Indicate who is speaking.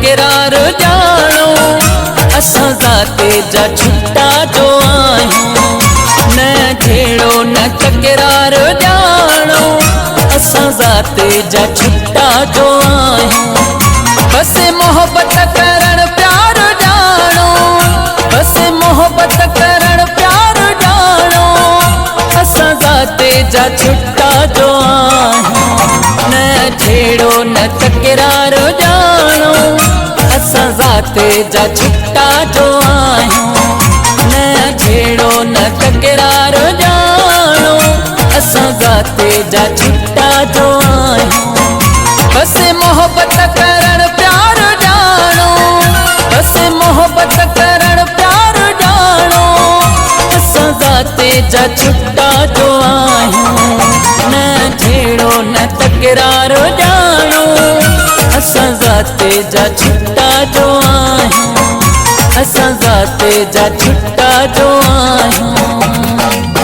Speaker 1: तकरार जानो असां जाते जा छुट्टा जो आहियूं। न छेड़ो न तकरार जानो असां जाते जा छुट्टा जो आहियूं। बस मोहब्बत करण प्यार जानो, बस मोहब्बत करण प्यार जानो असां जाते जा छुट्टा जो आहियूं। न छेड़ो न तकरार जानो असां जाते जा छुट्टा जो आहियूं। न छेड़ो न तकरार जानो असां जाते जा छुट्टा जो आहियूं। बस मोहब्बत करण प्यार जानो, बस मोहब्बत करण प्यार जानो असां जाते जा छुट्टा जो आहियूं। न छेड़ो न तकरार जानो असां जाते जा छुट्टा जो आहियूं। असां जाते जा छुट्टा जो आहियूं।